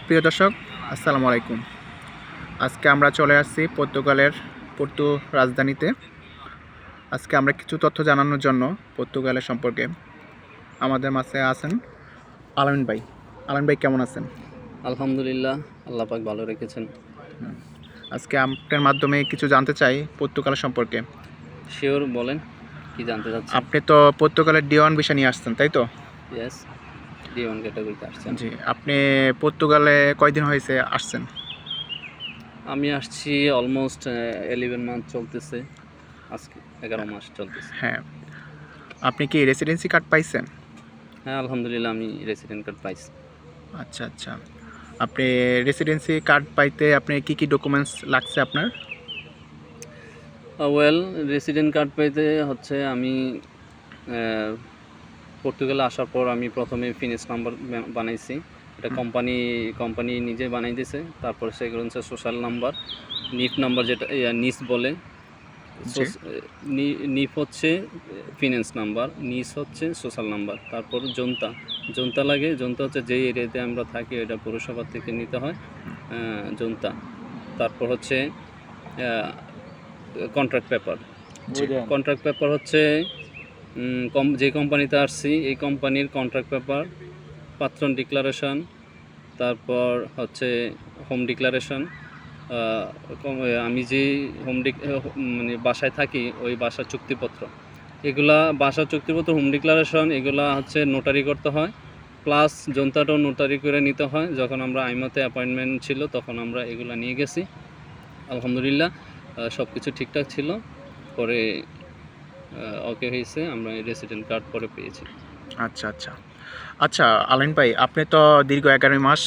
প্রিয় দর্শক, আসসালামু আলাইকুম। আজকে আমরা চলে আসছি পর্তুগালের পর্তু রাজধানীতে। আজকে আমরা কিছু তথ্য জানানোর জন্য পর্তুগালের সম্পর্কে আমাদের মাঝে আছেন আলামিন ভাই। আলামিন ভাই কেমন আছেন? আলহামদুলিল্লাহ, আল্লাহ পাক ভালো রেখেছেন। আজকে আপনার মাধ্যমে কিছু জানতে চাই পর্তুগাল সম্পর্কে। শিওর, বলেন কি জানতে চাচ্ছেন। আপনি তো পর্তুগালের D1 ভিসা নিয়ে আসছেন, তাই তো? ইয়েস, D1 ক্যাটাগরিতে আসছেন। জি। আপনি পর্তুগালে কয়দিন হয়েছে আসছেন? আমি আসছি অলমোস্ট 11 মান্থ চলতেছে, আজকে 11 মাস চলতেছে। হ্যাঁ। আপনি কি রেসিডেন্সি কার্ড পাইছেন? হ্যাঁ, আলহামদুলিল্লাহ, আমি রেসিডেন্ট কার্ড পাইছি। আচ্ছা আচ্ছা। আপনি রেসিডেন্সি কার্ড পাইতে আপনি কি কি ডকুমেন্টস লাগছে আপনার? ওয়েল, রেসিডেন্ট কার্ড পেতে হচ্ছে আমি পর্তুগালে আসার পর আমি প্রথমে ফিনিশ নাম্বার বানাইছি। এটা কোম্পানি নিজে বানাই দিয়েছে। তারপর সেগুলো হচ্ছে সোশ্যাল নাম্বার, নিফ নাম্বার, যেটা নিস বলে। জি। নিফ হচ্ছে ফিন্যান্স নাম্বার, নিস হচ্ছে সোশ্যাল নাম্বার। তারপর জোনতা লাগে। জোনতা হচ্ছে যেই এরিয়াতে আমরা থাকি, এটা পৌরসভা থেকে নিতে হয় জোনতা। তারপর হচ্ছে কন্ট্রাক্ট পেপার। কন্ট্রাক্ট পেপার হচ্ছে যে কোম্পানিতে আসছি এই কোম্পানির কন্ট্রাক্ট পেপার, পাত্রন ডিক্লারেশন, তারপর হচ্ছে হোম ডিক্লারেশন, আমি যে মানে বাসায় থাকি ওই বাসার চুক্তিপত্র, এগুলা বাসার চুক্তিপত্র, হোম ডিক্লারেশন, এগুলা হচ্ছে নোটারি করতে হয়। প্লাস জনতাটাও নোটারি করে নিতে হয়। যখন আমরা আইমতে অ্যাপয়েন্টমেন্ট ছিল তখন আমরা এগুলা নিয়ে গেছি। আলহামদুলিল্লাহ, সব কিছু ঠিকঠাক ছিল। পরে ওকে হয়েছে, আমরা রেসিডেন্ট কার্ড পরে পেয়েছি। আচ্ছা আচ্ছা। আচ্ছা আলাইন ভাই, আপনি তো দীর্ঘ 11 মাস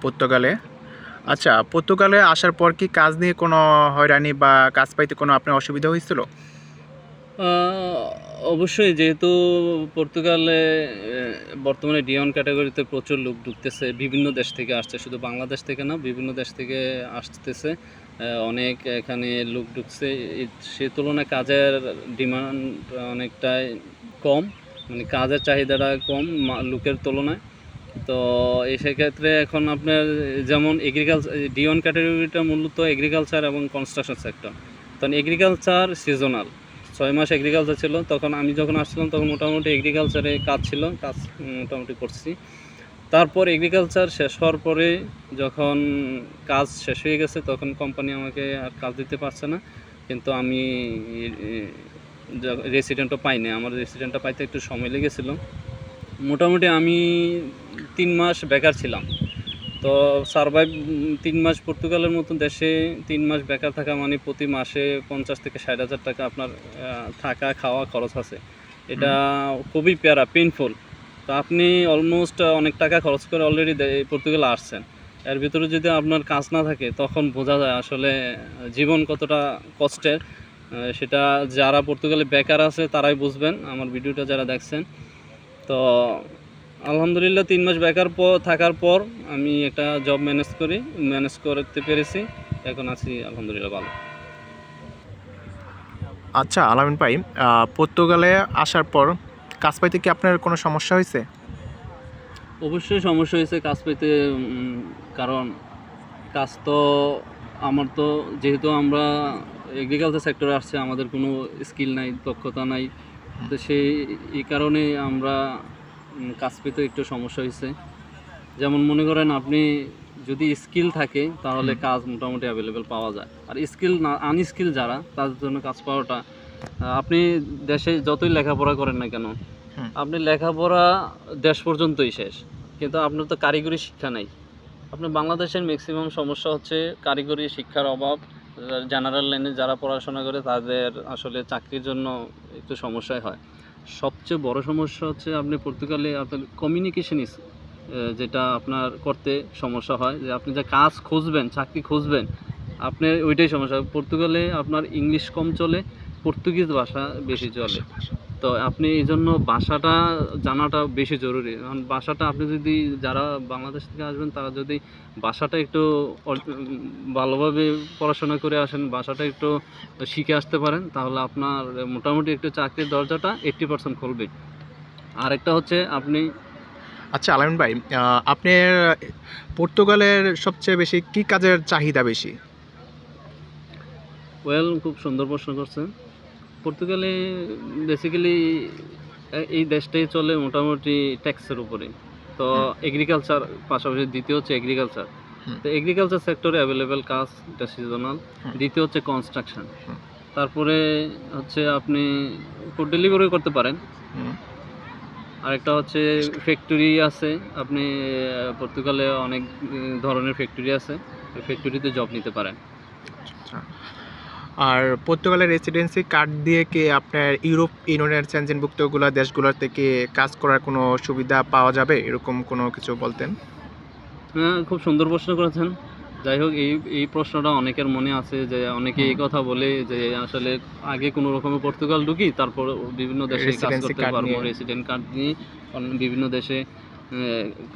পর্তুগালে। আচ্ছা, পর্তুগালে আসার পর কি কাজ নিয়ে কোনো হয়রানি বা কাজ পাইতে কোনো আপনার অসুবিধা হয়েছিল? অবশ্যই, যেহেতু পর্তুগালে বর্তমানে D1 ক্যাটাগরিতে প্রচুর লোক ঢুকতেছে, বিভিন্ন দেশ থেকে আসছে, শুধু বাংলাদেশ থেকে না, বিভিন্ন দেশ থেকে আসতেছে। অনেক এখানে লোক ঢুকছে। সে তুলনায় কাজের ডিমান্ড অনেকটাই কম, মানে কাজের চাহিদাটা কম লোকের তুলনায়। তো সেক্ষেত্রে এখন আপনার যেমন D1 ক্যাটাগরিটা মূলত এগ্রিকালচার এবং কনস্ট্রাকশন সেক্টর। তখন এগ্রিকালচার সিজনাল, 6 মাস এগ্রিকালচার ছিল। তখন আমি যখন আসছিলাম তখন মোটামুটি এগ্রিকালচারে কাজ ছিল, কাজ মোটামুটি করছি। তারপর এগ্রিকালচার শেষ হওয়ার পরে যখন কাজ শেষ হয়ে গেছে তখন কোম্পানি আমাকে আর কাজ দিতে পারছে না। কিন্তু আমি রেসিডেন্টও পাইনি। আমার রেসিডেন্টটা পাইতে একটু সময় লেগেছিলো। মোটামুটি আমি 3 মাস বেকার ছিলাম। তো সারভাইভ 3 মাস পর্তুগালের মতো দেশে 3 মাস বেকার থাকা মানে প্রতি মাসে 50 থেকে 60,000 টাকা আপনার থাকা খাওয়া খরচ আছে। এটা খুবই পেইনফুল। তো আপনি অলমোস্ট অনেক টাকা খরচ করে অলরেডি পর্তুগালে আসছেন। এর ভিতরে যদি আপনার কাজ না থাকে তখন বোঝা যায় আসলে জীবন কতটা কষ্টের। সেটা যারা পর্তুগালে বেকার আছে তারাই বুঝবেন, আমার ভিডিওটা যারা দেখছেন। তো আলহামদুলিল্লাহ 3 মাস বেকার থাকার পর আমি একটা জব ম্যানেজ করতে পেরেছি। এখন আছি আলহামদুলিল্লাহ ভালো। আচ্ছা আলামিন ভাই, পর্তুগালে আসার পর কাজ পাইতে কি আপনার কোনো সমস্যা হয়েছে? অবশ্যই সমস্যা হয়েছে কাজ পেতে। কারণ কাজ তো আমার তো, যেহেতু আমরা এগ্রিকালচার সেক্টরে আসছে, আমাদের কোনো স্কিল নাই, দক্ষতা নাই। তো এই কারণে আমরা কাজ পেতে একটু সমস্যা হয়েছে। যেমন মনে করেন, আপনি যদি স্কিল থাকে তাহলে কাজ মোটামুটি অ্যাভেলেবেল পাওয়া যায়। আর স্কিল না, আনস্কিল যারা, তাদের জন্য কাজ পাওয়াটা, আপনি দেশে যতই লেখাপড়া করেন না কেন, আপনি লেখাপড়া দেশ পর্যন্তই শেষ, কিন্তু আপনার তো কারিগরি শিক্ষা নেই। আপনার বাংলাদেশের ম্যাক্সিমাম সমস্যা হচ্ছে কারিগরি শিক্ষার অভাব। জেনারেল লাইনে যারা পড়াশোনা করে তাদের আসলে চাকরির জন্য একটু সমস্যাই হয়। সবচেয়ে বড় সমস্যা হচ্ছে আপনি পর্তুগালে আপনার কমিউনিকেশন, যেটা আপনার করতে সমস্যা হয়, যে আপনি যে কাজ খুঁজবেন, চাকরি খুঁজবেন, আপনার ওইটাই সমস্যা। পর্তুগালে আপনার ইংলিশ কম চলে, পর্তুগিজ ভাষা বেশি চলে। তো আপনি এই জন্য ভাষাটা জানাটা বেশি জরুরি। কারণ ভাষাটা আপনি যদি, যারা বাংলাদেশ থেকে আসবেন তারা যদি ভাষাটা একটু ভালোভাবে পড়াশোনা করে আসেন, ভাষাটা একটু শিখে আসতে পারেন, তাহলে আপনার মোটামুটি একটু চাকরির দরজাটা 80% খুলবে। আরেকটা হচ্ছে আপনি আচ্ছা আলামিন ভাই, আপনার পর্তুগালের সবচেয়ে বেশি কি কাজের চাহিদা বেশি? ওয়েল, খুব সুন্দর প্রশ্ন করছেন। পর্তুগালে বেসিক্যালি এই দেশটাই চলে মোটামুটি ট্যাক্সের উপরে। তো হুম, এগ্রিকালচার পাশাপাশি দ্বিতীয় হচ্ছে এগ্রিকালচার। হুম, তো এগ্রিকালচার সেক্টরে অ্যাভেলেবেল কাজ, এটা সিজনাল। হুম, দ্বিতীয় হচ্ছে কনস্ট্রাকশন। হুম, তারপরে হচ্ছে আপনি ফুড ডেলিভারি করতে পারেন। হুম। আরেকটা হচ্ছে ফ্যাক্টরি আছে। আপনি পর্তুগালে অনেক ধরনের ফ্যাক্টরি আছে। ওই ফ্যাক্টরিতে জব নিতে পারেন। আচ্ছা। আর পর্তুগালের রেসিডেন্সি কার্ড দিয়ে কি আপনার ইউরোপ ইউনিয়নের চেনজেনভুক্তগুলো দেশগুলোর থেকে কাজ করার কোনো সুবিধা পাওয়া যাবে? এরকম কোনো কিছু বলতেন? হ্যাঁ, খুব সুন্দর প্রশ্ন করেছেন। যাই হোক, এই প্রশ্নটা অনেকের মনে আছে যে অনেকে হুম, এই কথা বলে যে আসলে আগে কোনো রকমে পর্তুগাল ঢুকি, তারপর বিভিন্ন দেশে কাজ রেসিডেন্সি করতে কার্ড পারবো। নিয়ে। রেসিডেন্ট কার্ড নিয়ে বিভিন্ন দেশে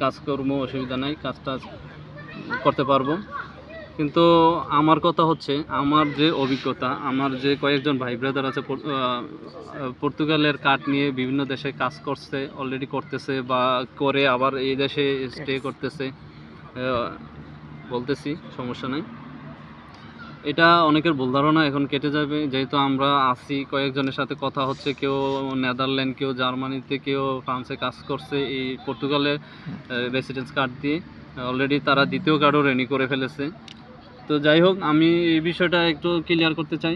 কাজকর্ম অসুবিধা নাই, কাজ-টাজ করতে পারবো। কিন্তু আমার কথা হচ্ছে, আমার যে অভিজ্ঞতা, আমার যে কয়েকজন ভাই ব্রাদার আছে পর্তুগালের কার্ড নিয়ে বিভিন্ন দেশে কাজ করছে, অলরেডি করতেছে বা করে আবার এই দেশে স্টে করতেছে। আহ, বলতেছি, সমস্যা নাই। এটা অনেকের ভুল ধারণা এখন কেটে যাবে, যেহেতু আমরা আছি, কয়েকজনের সাথে কথা হচ্ছে, কেউ নেদারল্যান্ড, কেউ জার্মানিতে, কেউ ফ্রান্সে কাজ করছে এই পর্তুগালের হুম, রেসিডেন্স কার্ড দিয়ে। অলরেডি তারা দ্বিতীয় কার্ডও রেডি করে ফেলেছে। তো যাই হোক, আমি এই বিষয়টা একটু ক্লিয়ার করতে চাই।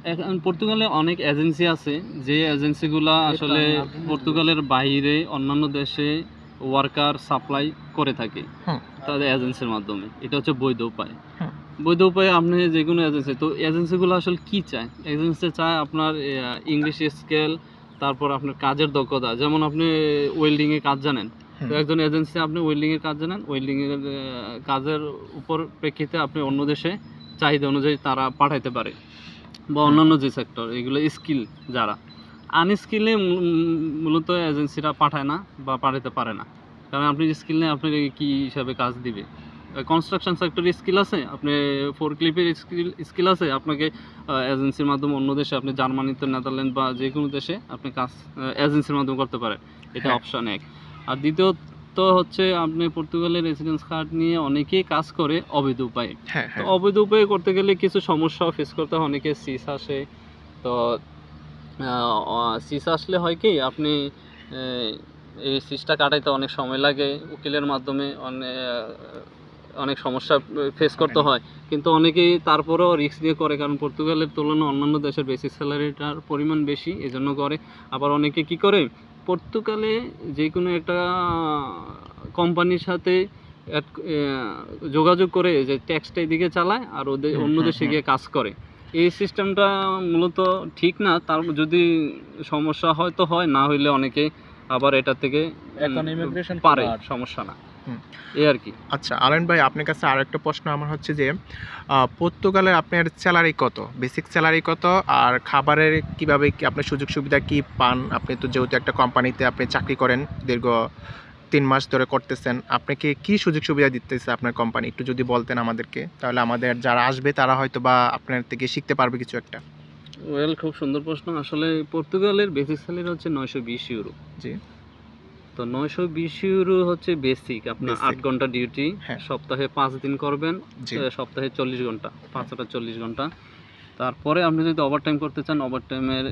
এখন পর্তুগালে অনেক এজেন্সি আছে, যে এজেন্সিগুলা আসলে পর্তুগালের বাইরে অন্যান্য দেশে ওয়ার্কার সাপ্লাই করে থাকে হুম, তাদের এজেন্সির মাধ্যমে। এটা হচ্ছে বৈধ উপায়। হুম, বৈধ উপায়ে আপনি যে কোনো এজেন্সি, তো এজেন্সিগুলো আসলে কি চায়? এজেন্সি চায় আপনার ইংলিশ স্কেল, তারপর আপনার কাজের দক্ষতা। যেমন আপনি ওয়েল্ডিংয়ে কাজ জানেন, হুম, তো একজন এজেন্সি আপনি ওয়েল্ডিংয়ের কাজ জানেন, ওয়েল্ডিংয়ের কাজের উপর প্রেক্ষিতে আপনি অন্য দেশে চাহিদা অনুযায়ী তারা পাঠাইতে পারে, বা হুম, অন্যান্য যে সেক্টর, এগুলো স্কিল যারা আনস্কিলে মূলত এজেন্সিরা পাঠায় না বা পাঠাতে পারে না। কারণ আপনি স্কিল নেই, আপনাকে কী হিসাবে কাজ দিবে? কনস্ট্রাকশন সেক্টরে স্কিল আছে, আপনি ফোরক্লিফের স্কিল আছে, আপনাকে এজেন্সির মাধ্যমে অন্য দেশে, আপনি জার্মানিতে, নেদারল্যান্ড বা যে কোনো দেশে আপনি কাজ এজেন্সির মাধ্যমে করতে পারেন। এটা হ্যাঁ, অপশন এক। আর দ্বিতীয়ত হচ্ছে, আপনি পর্তুগালের রেসিডেন্স কার্ড নিয়ে অনেকেই কাজ করে অবৈধ উপায়ে। হ্যাঁ, তো হ্যাঁ, অবৈধ উপায়ে করতে গেলে কিছু সমস্যাও ফেস করতে হয়, অনেকে সিস আসে। তো সিস আসলে হয় কি, আপনি এই সিসটা কাটাইতে অনেক সময় লাগে, উকিলের মাধ্যমে অনেক সমস্যা ফেস করতে হয়নি। হয়। কিন্তু অনেকেই তারপরেও রিস্ক নিয়ে করে, কারণ পর্তুগালের তুলনায় অন্যান্য দেশের বেসিক স্যালারিটার পরিমাণ বেশি, এজন্য করে। আবার অনেকে কি করে, পর্তুগালে যে কোনো একটা কোম্পানির সাথে যোগাযোগ করে যে ট্যাক্সটা এদিকে চালায় আর ওদের হুম, অন্য হুম, দেশে হুম। গিয়ে কাজ করে। এই সিস্টেমটা মূলত ঠিক না। তার যদি সমস্যা হয় তো হয়, না হইলে অনেকে আবার এটা থেকে এখন ইমিগ্রেশন পারে, সমস্যা না। হুম। এই আর কি। আচ্ছা আলান ভাই, আপনার কাছে আরেকটা প্রশ্ন আমার হচ্ছে যে পর্তুগালে আপনার স্যালারি কত? বেসিক স্যালারি কত? আর খাবারের কিভাবে কি আপনার সুযোগ সুবিধা কি পান? আপনি তো যেহেতু একটা কোম্পানিতে আপনি চাকরি করেন, দীর্ঘ ৩ মাস ধরে করতেছেন। আপনাকে কি সুযোগ সুবিধা দিতেছে আপনার কোম্পানি? একটু যদি বলতেন আমাদেরকে, তাহলে আমাদের যারা আসবে তারা হয়তোবা আপনার থেকে শিখতে পারবে কিছু একটা। ওয়েল, খুব সুন্দর প্রশ্ন। আসলে পর্তুগালের বেসিক স্যালারি হচ্ছে ৯২০ ইউরো। জি, তো ৯২০ ইউরো হচ্ছে বেসিক। আপনার ৮ বেসিক। ঘন্টা ডিউটি, হ্যাঁ, সপ্তাহে ৫ দিন করবেন, জি, সপ্তাহে ৪০ ঘন্টা, ৫টা ৪০ ঘন্টা। তারপরে আপনি যদি ওভারটাইম করতে চান, ওভারটাইমের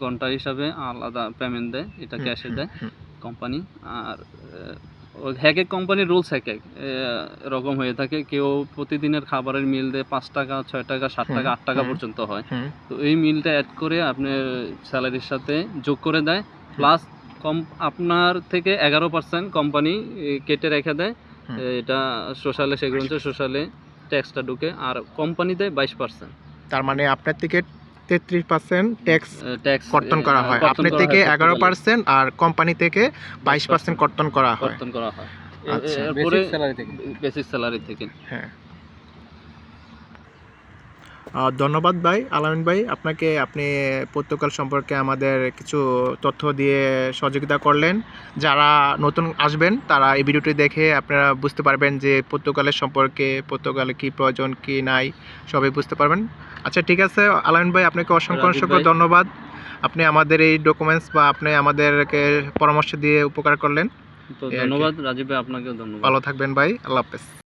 ঘন্টা হিসাবে আলাদা পেমেন্ট দেয়, এটা হুম, ক্যাশে হুম, দেয় হুম, কোম্পানি। আর এক এক কোম্পানির রুলস এক এক রকম হয়ে থাকে। কেউ প্রতিদিনের খাবারের মিল দেয় ৫ টাকা, ৬ টাকা, ৭ হুম, টাকা, ৮ টাকা হুম, পর্যন্ত হয়। হুম, তো এই মিলটা অ্যাড করে আপনার স্যালারির সাথে যোগ করে দেয়। হুম, প্লাস আপনার থেকে ১১% কোম্পানি কেটে রেখে দেয়। হুম। এটা সোশ্যালে, সেগুলো হচ্ছে সোশ্যালে ট্যাক্সটা ঢুকে, আর কোম্পানি দেয় 22%। তার মানে আপনার থেকে 33% ট্যাক্স ট্যাক্স কর্তন করা হয়। কর্তন আপনার করা থেকে হয় পর্তুগালে। 11% আর কোম্পানি থেকে 22% 22% কর্তন করা হয়। কর্তন করা হয়। আচ্ছা, এরপরে বেসিক স্যালারি থেকে। বেসিক স্যালারি থেকে। হ্যাঁ। ধন্যবাদ ভাই, আলামিন ভাই। আপনাকে আপনি পর্তুগাল সম্পর্কে আমাদের কিছু তথ্য দিয়ে সহযোগিতা করলেন। যারা নতুন আসবেন তারা এই ভিডিওটি দেখে আপনারা বুঝতে পারবেন যে পর্তুগালের সম্পর্কে, পর্তুগালে কি প্রয়োজন কি নাই সবই বুঝতে পারবেন। আচ্ছা ঠিক আছে আলামিন ভাই, আপনাকে অসংখ্য রাজীব অসংখ্য ভাই, ধন্যবাদ। আপনি আমাদের এই ডকুমেন্টস বা আপনি আমাদেরকে পরামর্শ দিয়ে উপকার করলেন। তো এই আর কি। ধন্যবাদ রাজীব ভাই, আপনাকেও ধন্যবাদ। ভালো থাকবেন ভাই, আল্লাহ হাফেজ।